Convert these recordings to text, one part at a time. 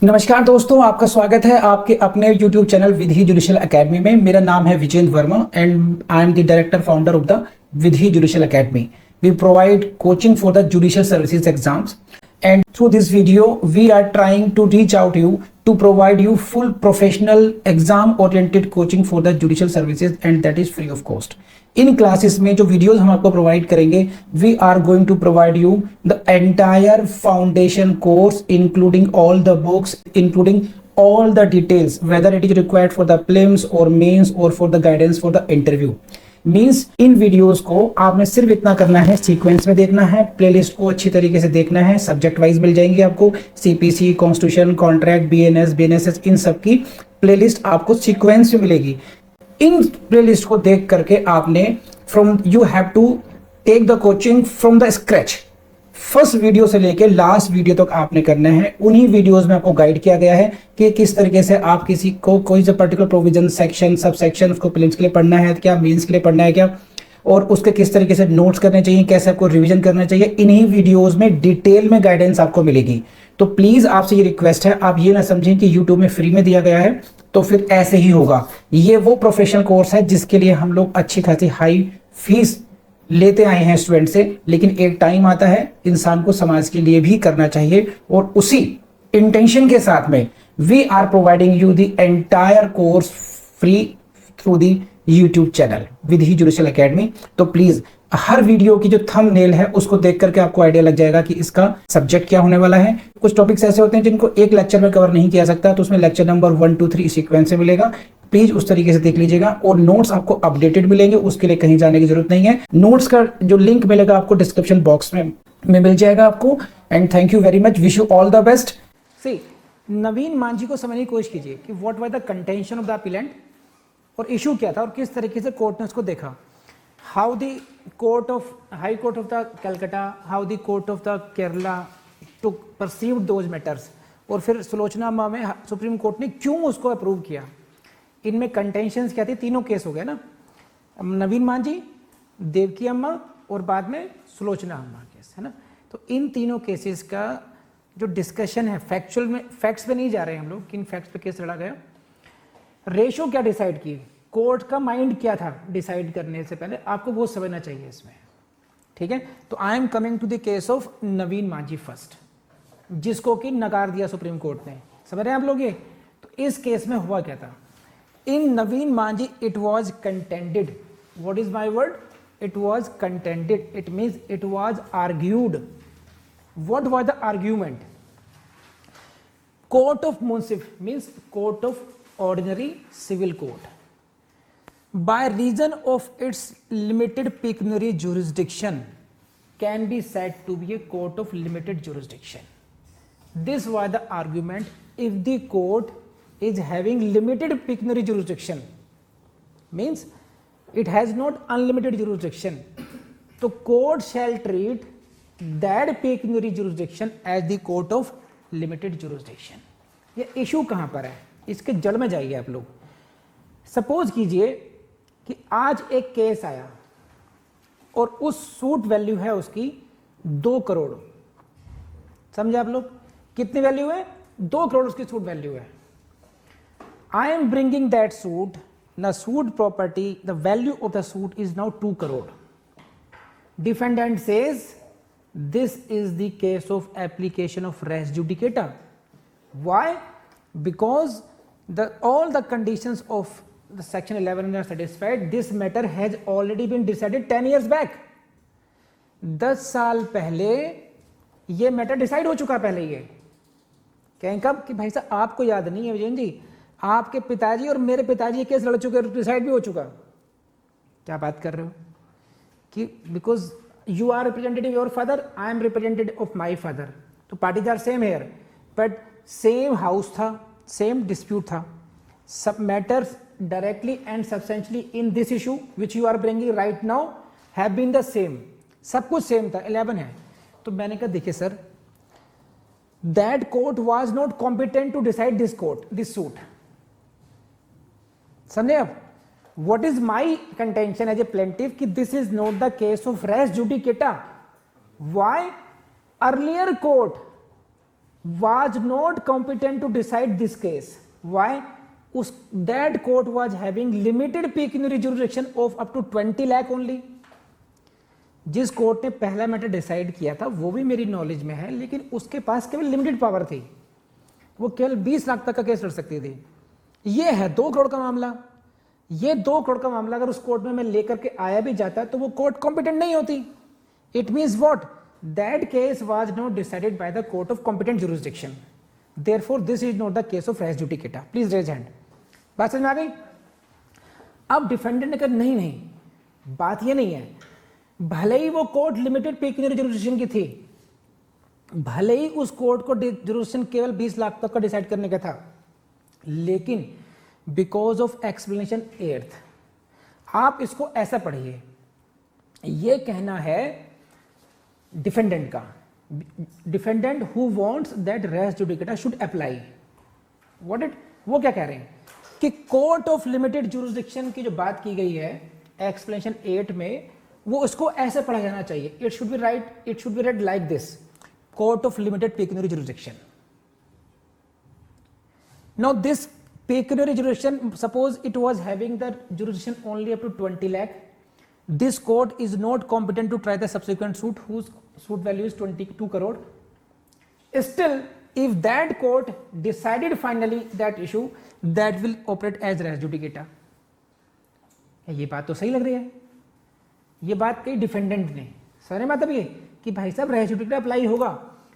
नमस्कार दोस्तों, आपका स्वागत है आपके अपने YouTube channel Vidhi judicial academy में। मेरा नाम है Vijendra Verma and I am the director founder of the Vidhi judicial academy. We provide coaching for the judicial services exams, and through this video we are trying to reach out to you to provide you full professional exam oriented coaching for the judicial services, and that is free of cost. इन classes में जो videos हम आपको provide करेंगे, we are going to provide you the entire foundation course including all the books, including all the details whether it is required for the prelims or mains or for the guidance for the interview. Means in videos को आपने सिर्फ इतना करना है, sequence में देखना है, playlist को अच्छी तरीके से देखना है। सब्जेक्ट वाइज मिल जाएंगे आपको, CPC, constitution, contract, BNS, BNSS, इन सब की प्लेलिस्ट आपको सीक्वेंस में मिलेगी। इन प्लेलिस्ट को देख करके आपने you have to take the coaching from the scratch. First video से लेके लास्ट वीडियो तक आपने करना है। उन्हीं वीडियोस में आपको गाइड किया गया है कि किस तरीके से आप किसी को कोई सा particular provision, section, sub section उसको प्रीलिम्स के लिए पढ़ना है क्या, मेंस के लिए पढ़ना है क्या, और उसके किस तरीके से नोट्स करने चाहिए, कैसे आपको रिवीजन करना चाहिए। इन्हीं वीडियोस में डिटेल में गाइडेंस आपको मिलेगी। तो प्लीज आपसे ये रिक्वेस्ट है, आप ये ना समझें कि यूट्यूब में फ्री में दिया गया है तो फिर ऐसे ही होगा। ये वो प्रोफेशनल कोर्स है जिसके लिए हम लोग अच्छी खासी हाई फीस लेते आए हैं स्टूडेंट से, लेकिन एक टाइम आता है इंसान को समाज के लिए भी करना चाहिए, और उसी इंटेंशन के साथ में we are providing you the entire course free through the YouTube channel Vidhi judicial academy. तो प्लीज हर वीडियो की जो थंबनेल है उसको देख करके आपको आइडिया लग जाएगा कि इसका सब्जेक्ट क्या होने वाला है। कुछ टॉपिक्स ऐसे होते हैं जिनको एक लेक्चर में कवर नहीं किया सकता, तो उसमें लेक्चर नंबर 1, 2, 3 सीक्वेंस से मिलेगा। प्लीज उस तरीके से देख लीजिएगा, और नोट्स आपको अपडेटेड मिलेंगे, उसके लिए कहीं जाने की जरूरत नहीं है। नोट्स का जो लिंक मिलेगा आपको डिस्क्रिप्शन बॉक्स में मिल जाएगा आपको। And thank you very much, wish you all the best. See, Naveen Manjhi को समझने की कोशिश कीजिए कि what was the contention of the appellant और इशू क्या था और किस तरीके से कोर्ट ने उसको देखा। How the court of high court of the Calcutta, how the court of the Kerala too perceived those matters, और फिर सुलोचना अम्मा में सुप्रीम कोर्ट ने क्यों उसको अप्रूव किया। इनमें कंटेंशंस क्या थे, तीनों केस हो गए ना, नवीन मांझी, देवकी अम्मा और बाद में सुलोचना अम्मा केस, है ना। तो इन तीनों केसेस का जो डिस्कशन है, फैक्चुअल में, फैक्ट्स पे नहीं जा रहे हैं हम लोग, किन फैक्ट्स पे केस लड़ा गया, रेशो क्या डिसाइड की, कोर्ट का माइंड क्या था डिसाइड करने से पहले, आपको वो समझना चाहिए इसमें, ठीक है। तो I am coming to the case of Naveen Manjhi first, जिसको कि नकार दिया सुप्रीम कोर्ट ने। समझ रहे हैं आप लोग ये। तो इस केस में हुआ क्या था, in Naveen Manji it was contended. What is my word? It was contended. It means it was argued. What was the argument? Court of Munsif means court of ordinary civil court, by reason of its limited pecuniary jurisdiction can be said to be a court of limited jurisdiction. This was the argument. If the court is having limited pecuniary jurisdiction, means it has not unlimited jurisdiction, so court shall treat that pecuniary jurisdiction as the court of limited jurisdiction. ये issue कहाँ पर है, इसके जड़ में जाइए आप लोग। सपोज कीजिए कि आज एक केस आया और उस सूट वैल्यू है उसकी 2 करोड़। समझे आप लोग, कितनी वैल्यू है, 2 करोड़ उसकी सूट वैल्यू है। I am bringing that suit, the suit property, the value of the suit is now 2 crore. Defendant says this is the case of application of res judicata. Why? Because all the conditions of the section 11 are satisfied. This matter has already been decided 10 years back. 10 साल पहले ये matter decide हो चुका। पहले ये कहें कब कि भाई साहब आपको याद नहीं है विजयन जी, आपके पिताजी और मेरे पिताजी केस लड़ चुके, डिसाइड भी हो चुका। क्या बात कर रहे हो कि because you are representative your father, I am representative of my father, तो parties are same here, but same house था, सेम डिस्प्यूट था, सब matters directly and substantially in this issue which you are bringing right now have been the same, सब कुछ same था, 11 है। तो मैंने कहा देखिए sir, that court was not competent to decide this suit. समझे आप, what is my contention as a plaintiff कि this is not the case of res judicata. Why? Earlier court was not competent to decide this case. Why? That court was having limited pecuniary jurisdiction of up to 20 lakh only. जिस court ने पहला matter decide किया था वो भी मेरी knowledge में है, लेकिन उसके पास केवल लिमिटेड पावर थी, वो केवल 20 लाख तक का केस लड़ सकती थी। ये है 2 करोड़ का मामला। ये 2 करोड़ का मामला अगर उस कोर्ट में मैं लेकर के आया भी जाता तो वो कोर्ट कॉम्पिटेंट नहीं होती। It means what? That case was not decided by the court of competent jurisdiction, therefore this is not the case of res judicata. Please raise hand. बात समझ में आ गई? अब डिफेंडेंट ने कहा नहीं नहीं, बात ये नहीं है, भले ही वो कोर्ट लिमिटेड पेक्यूनियरी जुरिसडिक्शन की थी, भले ही उस कोर्ट को जुरिसडिक्शन केवल 20 लाख तक का डिसाइड करने का था, लेकिन बिकॉज ऑफ एक्सप्लेनेशन 8th, आप इसको ऐसा पढ़िए, ये कहना है डिफेंडेंट का, defendant who wants that res judicata should apply. What it, वो क्या कह रहे हैं कि कोर्ट ऑफ लिमिटेड जुरिसडिक्शन की जो बात की गई है एक्सप्लेनेशन 8 में, वो उसको ऐसे पढ़ा जाना चाहिए। It should be read like this, court of limited pecuniary jurisdiction. Now this pecuniary jurisdiction, suppose it was having the jurisdiction only up to 20 lakh, this court is not competent to try the subsequent suit whose suit value is 22 crore. Still, if that court decided finally that issue, that will operate as res judicata। ये बात तो सही लग रही है, ये बात कही डिफेंडेंट ने। सारे मतलब ये कि भाई साहब रेस जुडिकेटा अप्लाई होगा,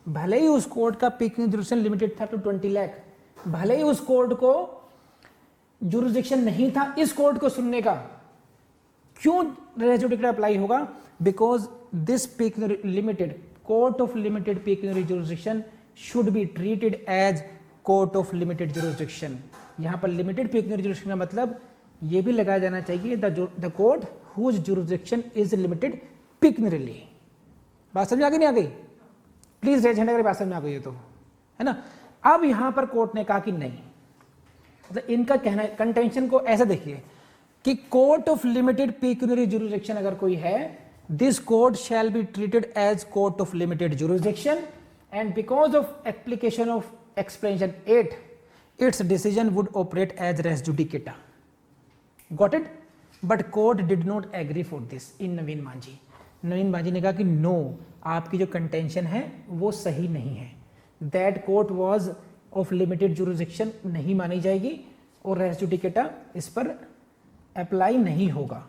भले ही उस कोर्ट का पेक्यूनियरी जुरिसडिक्शन लिमिटेड था टू 20 लाख, भले ही उस कोर्ट को जुरिसडिक्शन नहीं था इस कोर्ट को सुनने का। क्यों रेस जुडिकेटा अप्लाई होगा? Because this pecuniary limited court of limited pecuniary jurisdiction should be treated as court of limited jurisdiction. यहां पर लिमिटेड पेक्यूनियरी जुरिसडिक्शन का मतलब यह भी लगाया जाना चाहिए the court whose jurisdiction is limited pecuniarily. बात समझ आ गई नहीं आ गई? प्लीज रेज हैंड अगर बात समझ आ गई है तो, है ना। अब यहां पर कोर्ट ने कहा कि नहीं, मतलब इनका कहना कंटेंशन को ऐसा देखिए कि court of limited pecuniary jurisdiction अगर कोई है, this court shall be treated as court of limited jurisdiction and because of application of explanation 8 its decision would operate as res judicata. Got it? But court did not agree for this in Naveen Manjhi. Naveen Manjhi ने कहा कि no, आपकी जो contention है वो सही नहीं है, that court was of limited jurisdiction नहीं मानी जाएगी और रेस जुडिकेटा इस पर अप्लाई नहीं होगा।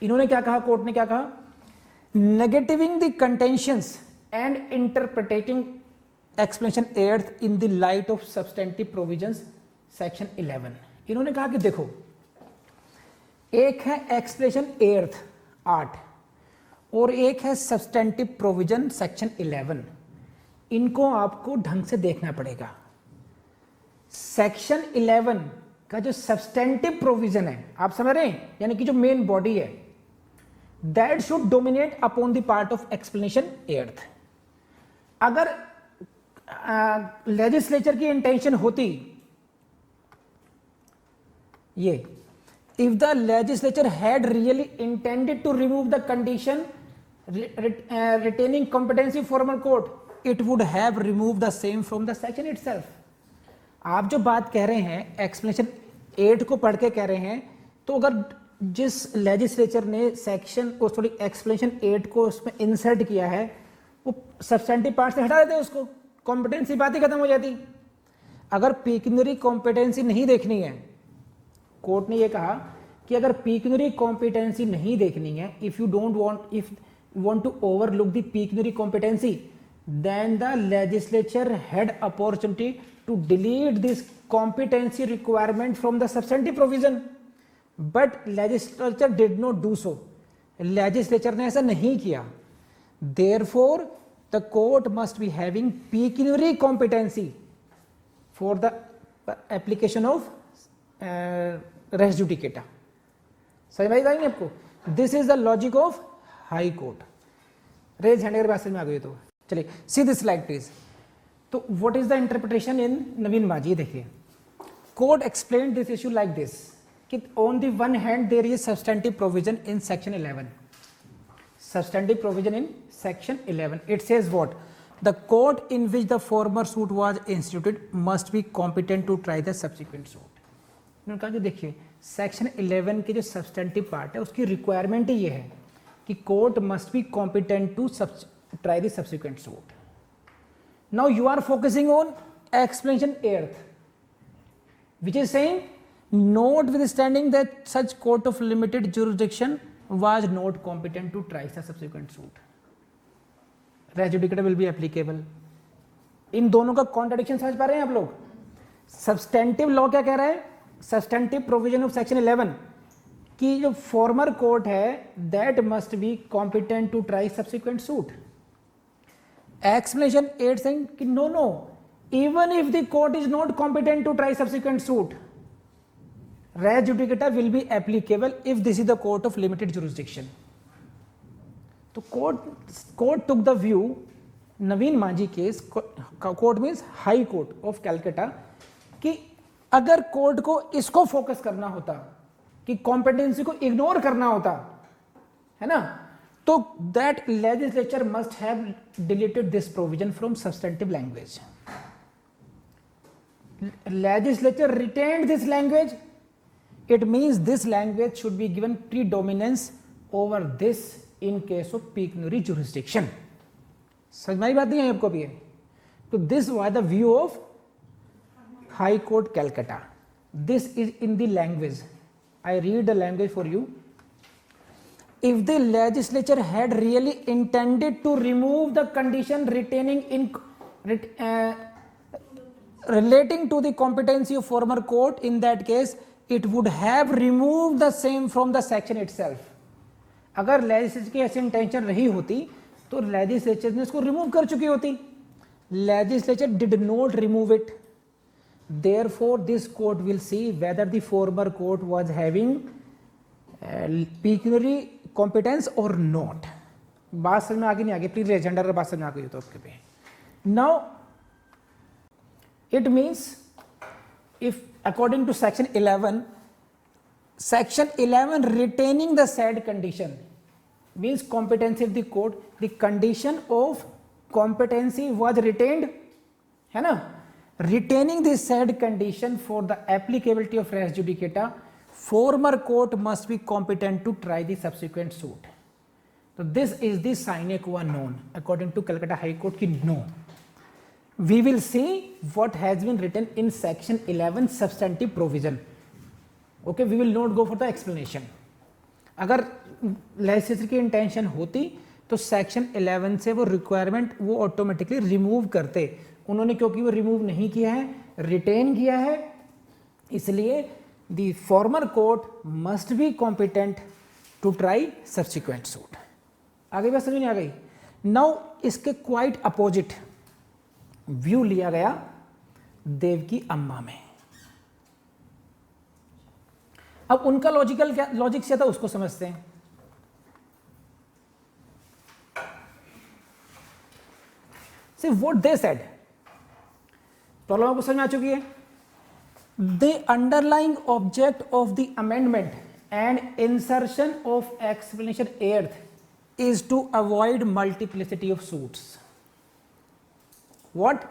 इन्होंने क्या कहा, कोर्ट ने क्या कहा? Negativing the contentions and interpreting explanation 8th in the light of substantive provisions section 11। इन्होंने कहा कि देखो, एक है एक्सप्लेनेशन 8th 8 और एक है सब्सटेंटिव प्रोविजन सेक्शन 11। इनको आपको ढंग से देखना पड़ेगा। सेक्शन 11 का जो सब्सटेंटिव प्रोविजन है, आप समझ रहे हैं, यानी कि जो मेन बॉडी है, that should dominate upon the part of explanation 8th। अगर लेजिस्लेचर की इंटेंशन होती ये, if the legislature had really intended to remove the condition retaining competency formal court, it would have removed the same from the section itself। आप जो बात कह रहे हैं एक्सप्लेनेशन 8 को पढ़ के कह रहे हैं, तो अगर जिस लेजिस्लेचर ने सेक्शन को सॉरी एक्सप्लेनेशन 8 को उसमें इंसर्ट किया है, वो सब्सटेंटिव पार्ट से हटा देते, उसको कॉम्पिटेंसी बात ही खत्म हो जाती। अगर पेक्यूनियरी कॉम्पिटेंसी नहीं देखनी है, कोर्ट ने ये कहा कि अगर पेक्यूनियरी कॉम्पिटेंसी नहीं देखनी है, if you don't want, if want to overlook the pecuniary competency, then the legislature had opportunity to delete this competency requirement from the substantive provision, but legislature did not do so। legislature ने ऐसा नहीं किया। therefore the court must be having pecuniary competency for the application of res judicata। समझ में आई आपको? this is the logic of high court. Raise hand अगर बात में आ गई तो चलिए सी दिस स्लाइड प्लीज। तो what is the interpretation in Naveen Manjhi? देखिए, court explain this issue like this कि on the one hand there is substantive provision in section 11, substantive provision in section 11। It says what? The court in which the former suit was instituted must be competent to try the subsequent suit. उन्होंने कहा कि देखिए section 11 के जो substantive part है उसकी requirement ही ये है कि court must be competent to try the subsequent suit. Now you are focusing on explanation 8th, which is saying notwithstanding that such court of limited jurisdiction was not competent to try the subsequent suit, res judicata will be applicable। इन दोनों का contradiction समझ पा रहे हैं आप लोग? Substantive law क्या कह रहा है? सब्सटेंटिव प्रोविजन ऑफ सेक्शन 11 कि जो फॉर्मर कोर्ट है that must be competent to try subsequent suit. Explanation 8 saying कि no no, even if the court is not competent to try subsequent suit, res judicata will be applicable if this is the court of limited jurisdiction। तो court took the view, Naveen Manjhi case, court means high court of Calcutta, कि अगर court को इसको focus करना होता कि competency को ignore करना होता है ना, तो that legislature must have deleted this provision from substantive language. Legislature retained this language, it means this language should be given predominance over this in case of pecuniary jurisdiction। समझ में आई बात नहीं है आपको भी? तो this was the view of High Court Calcutta। This is in the language, I read the language for you। If the legislature had really intended to remove the condition retaining in relating to the competency of former court, in that case it would have removed the same from the section itself। अगर legislature की ऐसी intention रही होती तो legislature ने इसको remove कर चुकी होती। Legislature did not remove it, therefore this court will see whether the former court was having pecuniary competence or not। बात समझ में आगे नहीं आगे? प्लीज एजेंडा अगर बात समझ में आ गई तो आपके पे। Now it means if according to section 11 retaining the said condition means competency of the court, the condition of competency was retained, है ना? Retaining the said condition for the applicability of res judicata, former court must be competent to try the subsequent suit। So this is the sine qua non according to Calcutta High Court की no। We will see what has been written in section 11 substantive provision। Okay, we will not go for the explanation। अगर legislature की intention होती तो section 11 से वो requirement वो automatically remove करते। उन्होंने क्योंकि वो रिमूव नहीं किया है, रिटेन किया है, इसलिए the former court must be competent to try subsequent suit. आगे बात समझ नहीं आ गई? नाउ इसके क्वाइट अपोजिट व्यू लिया गया देवकी अम्मा में। अब उनका लॉजिक क्या था उसको समझते हैं। See what they said, problem आपको समझ में आ चुकी है? The underlying object of the amendment and insertion of explanation 8th is to avoid multiplicity of suits। What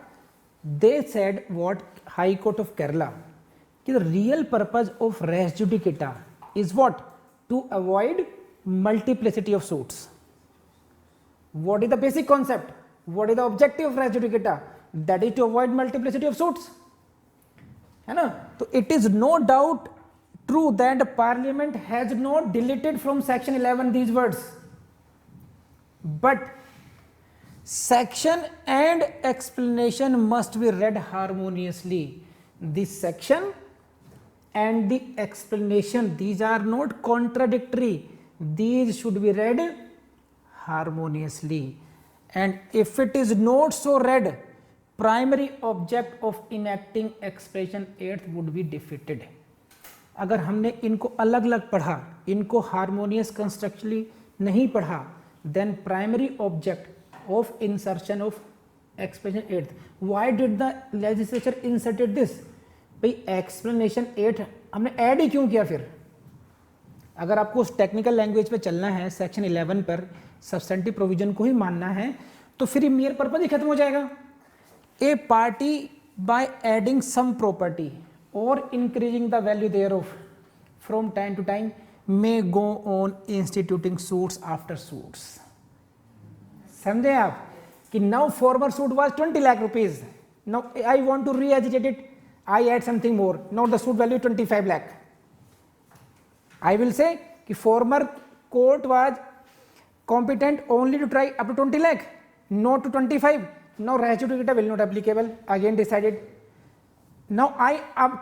they said, what High Court of Kerala, कि the real purpose of res judicata is what? To avoid multiplicity of suits। What is the basic concept? What is the objective of res judicata? That is to avoid multiplicity of suits, है ना? तो it is no doubt true that Parliament has not deleted from section 11 these words, but section and explanation must be read harmoniously। The section and the explanation, these are not contradictory, these should be read harmoniously। And if it is not so read, primary object of enacting expression 8th would be defeated। अगर हमने इनको अलग अलग पढ़ा, इनको harmonious कंस्ट्रक्चुअली नहीं पढ़ा, then primary object of insertion of expression 8th, why did the legislature inserted this? भाई explanation 8 हमने ऐड ही क्यों किया? फिर अगर आपको उस टेक्निकल लैंग्वेज पे चलना है, सेक्शन 11 पर सब्सटेंटिव प्रोविजन को ही मानना है, तो फिर मेयर पर्पज ही खत्म हो जाएगा। A party by adding some property और increasing the value thereof from time to time may go on instituting suits after suits. समझे आप कि now former suit was 20 lakh rupees, now I want to re-agitate it, I add something more, now the suit value 25 lakh. I will say कि former court was competent only to try up to 20 lakh, not to 25. Now res judicata will not applicable. Again decided. Now I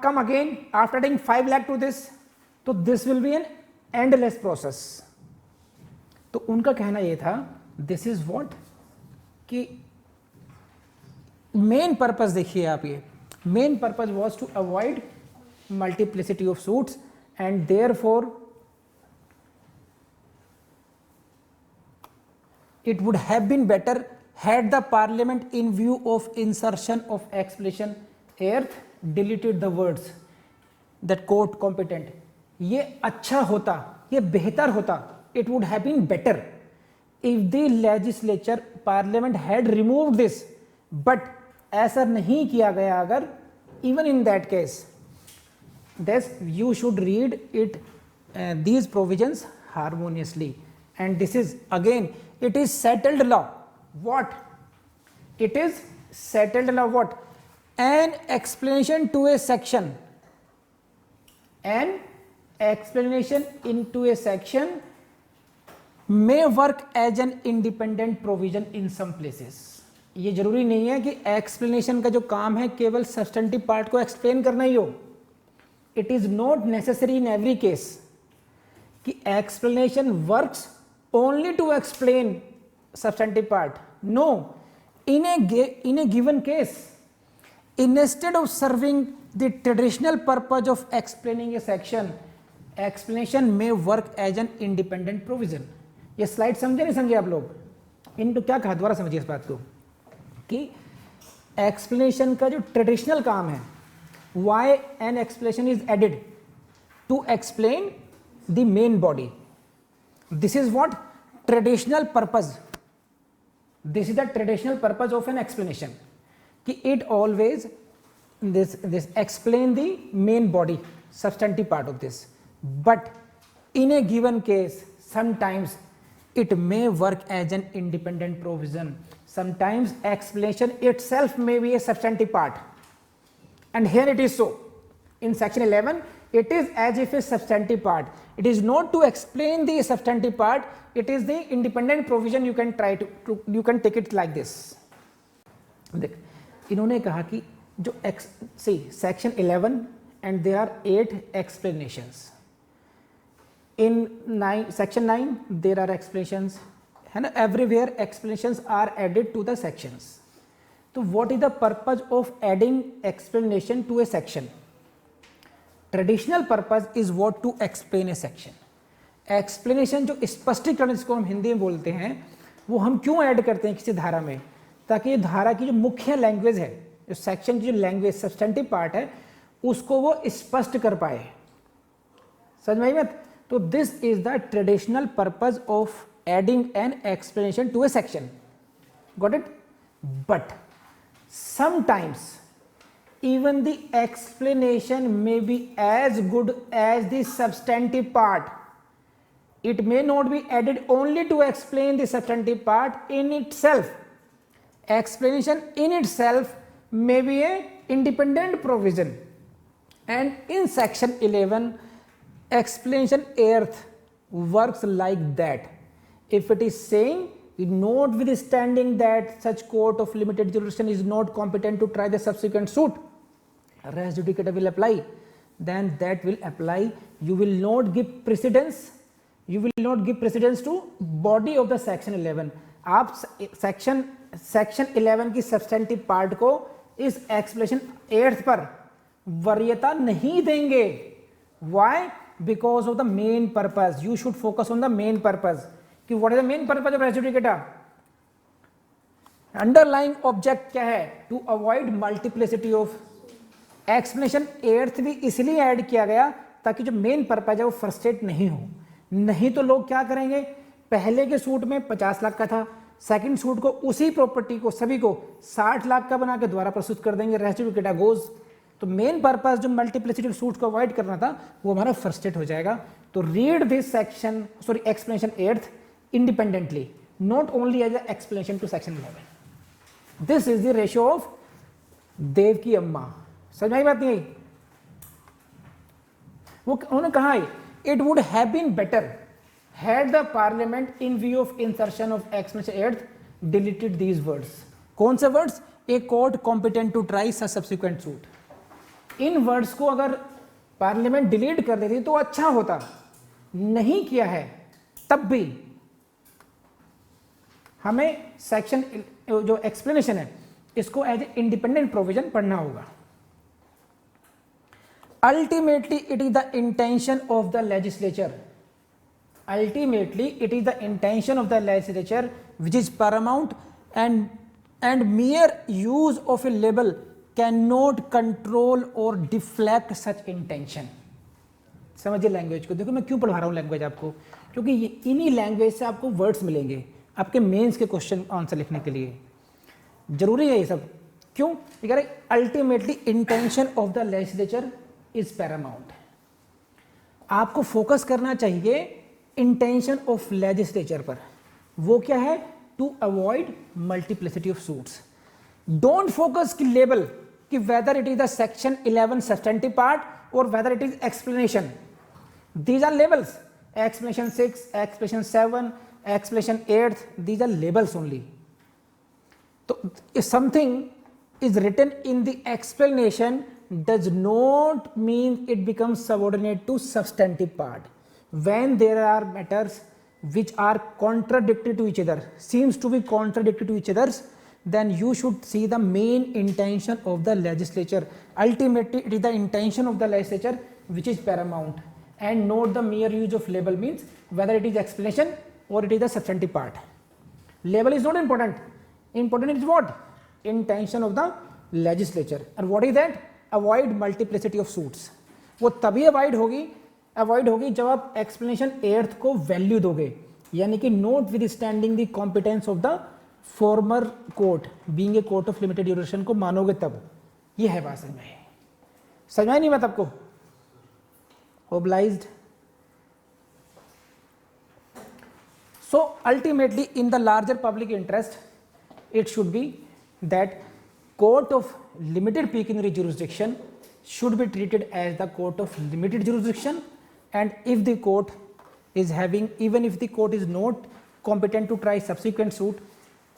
come again after adding 5 lakh to this. So this will be an endless process. तो उनका कहना ये था, this is what कि main purpose देखिए आप, ये main purpose was to avoid multiplicity of suits. And therefore it would have been better had the parliament in view of insertion of explanation earth deleted the words that court competent. ये अच्छा होता, ये बेहतर होता, it would have been better if the legislature parliament had removed this, but ऐसा नहीं किया गया। अगर even in that case thus you should read it these provisions harmoniously, and this is again it is settled law. What it is settled law? What? An explanation to a section, an explanation into a section may work as an independent provision in some places. ये जरूरी नहीं है कि explanation का जो काम है केवल substantive part को explain करना ही हो। It is not necessary in every case कि explanation works only to explain substantive part. No, in a given case, instead of serving the traditional purpose of explaining a section, explanation may work as an independent provision. ये slide समझे नहीं समझे आप लोग? इनको क्या कहा, दोबारा समझिए इस बात को कि एक्सप्लेनेशन का जो ट्रेडिशनल काम है, why an explanation is added to explain the main body. This is what traditional purpose. This is the traditional purpose of an explanation. कि it always this explain the main body, substantive part of this. But in a given case, sometimes it may work as an independent provision. Sometimes explanation itself may be a substantive part. And here it is so. In section 11, it is as if a substantive part. It is not to explain the substantive part, it is the independent provision. You can try to you can take it like this. देख, इन्होंने कहा कि जो see section 11 and there are 8 explanations. In section 9 there are explanations, है ना, everywhere explanations are added to the sections. तो what is the purpose of adding explanation to a section? Traditional purpose is what to explain a section. Explanation जो स्पष्टीकरण जिसको हम हिंदी में बोलते हैं, वो हम क्यों ऐड करते हैं किसी धारा में? ताकि धारा की जो मुख्य लैंग्वेज है, जो सेक्शन की जो लैंग्वेज सब्सटेंटिव पार्ट है, उसको वो स्पष्ट कर पाए। समझ में आई बात? तो this is the traditional purpose of adding an explanation to a section. Got it? But sometimes even the explanation may be as good as the substantive part. It may not be added only to explain the substantive part in itself. Explanation in itself may be a independent provision, and in section 11 explanation earth works like that. If it is saying notwithstanding that such court of limited jurisdiction is not competent to try the subsequent suit, res judicata will apply, then that will apply. You will not give precedence, you will not give precedence to body of the section 11. आप section 11 की substantive part को इस explanation 8th पर वरीयता नहीं देंगे। Why? Because of the main purpose. You should focus on the main purpose. कि what is the main purpose of res judicata? Underlying object क्या है? To avoid multiplicity of explanation 8th भी इसलिए add किया गया ताकि जो मेन पर्पज है वो फ्रस्ट्रेट नहीं हो। नहीं तो लोग क्या करेंगे, पहले के सूट में 50 लाख का था, सेकंड सूट को उसी प्रॉपर्टी को सभी को 60 लाख का बना के दोबारा प्रस्तुत कर देंगे, रेसिड्यू डेटा गोज। तो मेन पर्पस जो मल्टीप्लिसिटी ऑफ सूट को अवॉइड करना था वो हमारा फ्रस्ट्रेट हो जाएगा। तो read this section explanation 8th independently, not only as a explanation to section 11। This is the ratio of Devaki Amma. समझ में आई बात नहीं आई? वो उन्होंने कहा है it would have been better had the parliament in view of insertion of explanation 8th deleted these words. कौन से words? A court competent to try such subsequent suit. इन वर्ड्स को अगर पार्लियामेंट डिलीट कर देती तो अच्छा होता, नहीं किया है। तब भी हमें सेक्शन जो एक्सप्लेनेशन है इसको एज ए इंडिपेंडेंट प्रोविजन पढ़ना होगा। Ultimately it is the intention of the legislature, ultimately it is the intention of the legislature which is paramount, and mere use of a label cannot control or deflect such intention। समझिए language को। देखो मैं क्यों पढ़ा रहा हूँ language आपको, क्योंकि इन्हीं लैंग्वेज से आपको वर्ड्स मिलेंगे आपके मेंस के क्वेश्चन आंसर लिखने के लिए। जरूरी है ये सब। क्यों? Ultimately intention of the legislature is paramount. आपको फोकस करना चाहिए इंटेंशन ऑफ लेजिस्लेचर पर। वो क्या है? To avoid multiplicity of suits. Don't focus की लेबल कि whether it is the section 11 substantive part और whether it is explanation. These are labels. Explanation 6, explanation 7, explanation 8, these are labels only. तो if something is written in the explanation does not mean it becomes subordinate to substantive part. When there are matters which are contradictory to each other, seems to be contradictory to each others, then you should see the main intention of the legislature. Ultimately it is the intention of the legislature which is paramount, and not the mere use of label, means whether it is explanation or it is the substantive part. Label is not important. Important is what? Intention of the legislature. And what is that? Avoid multiplicity of suits. वो तभी avoid होगी जब आप explanation 8th को value दोगे, यानी कि note with standing the competence of the former court being a court of limited duration को मानोगे तब। ये है बात। समझ में नहीं बात आपको? Obliged. So ultimately in the larger public interest it should be that court of limited pecuniary jurisdiction should be treated as the court of limited jurisdiction, and if the court is having, even if the court is not competent to try subsequent suit,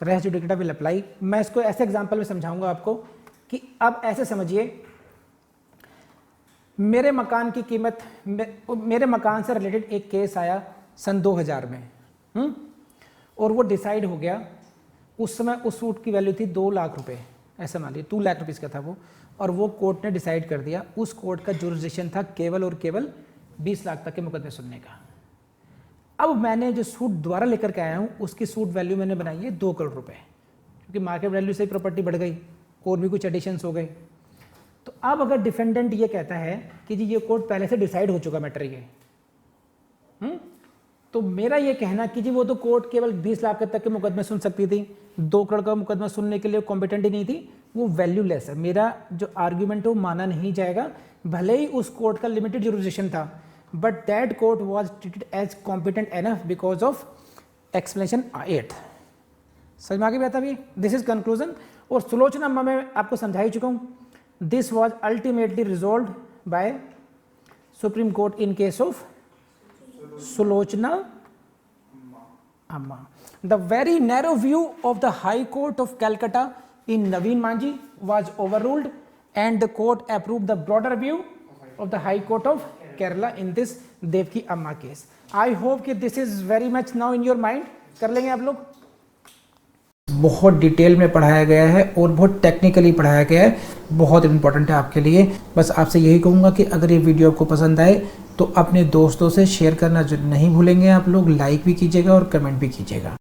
res judicata will apply। मैं इसको ऐसे example में समझाऊंगा आपको कि अब ऐसे समझिए, मेरे मकान की कीमत, मेरे मकान से रिलेटेड एक केस आया सन 2000 में, और वो डिसाइड हो गया। उस समय उस सूट की वैल्यू थी 2 लाख रुपए, ऐसा मान लीजिए 2 लाख रुपीज़ का था वो, और वो कोर्ट ने डिसाइड कर दिया। उस कोर्ट का जुरिसडिक्शन था केवल और केवल 20 लाख तक के मुकदमे सुनने का। अब मैंने जो सूट दोबारा लेकर के आया हूँ उसकी सूट वैल्यू मैंने बनाई है 2 करोड़ रुपए, क्योंकि मार्केट वैल्यू से ही प्रॉपर्टी बढ़ गई और भी कुछ एडिशंस हो गए। तो अब अगर डिफेंडेंट ये कहता है कि जी ये कोर्ट पहले से डिसाइड हो चुका मैटर ये, तो मेरा ये कहना कि जी वो तो कोर्ट केवल 20 लाख तक के मुकदमे सुन सकती थी, 2 करोड़ का मुकदमा सुनने के लिए कॉम्पिटेंट ही नहीं थी, वो वैल्यूलेस है। मेरा जो आर्ग्यूमेंट है वो माना नहीं जाएगा, भले ही उस कोर्ट का लिमिटेड जुरिसडिक्शन था, but that court was treated as competent enough because of explanation 8। समझ में आ गया अभी? This is conclusion. और सुलोचना मैं आपको समझा ही चुका हूँ। This was ultimately resolve by supreme court in case of Sulochana Amma. The very narrow view of the High Court of Calcutta in Naveen Manji was overruled, and the court approved the broader view of the High Court of Kerala in this Devki Amma case. I hope that this is very much now in your mind. कर लेंगे आप लोग। बहुत detail में पढ़ाया गया है और बहुत टेक्निकली पढ़ाया गया है, बहुत इंपॉर्टेंट है आपके लिए। बस आपसे यही कहूँगा कि अगर ये वीडियो आपको पसंद आए तो अपने दोस्तों से शेयर करना नहीं भूलेंगे आप लोग, लाइक भी कीजिएगा और कमेंट भी कीजिएगा।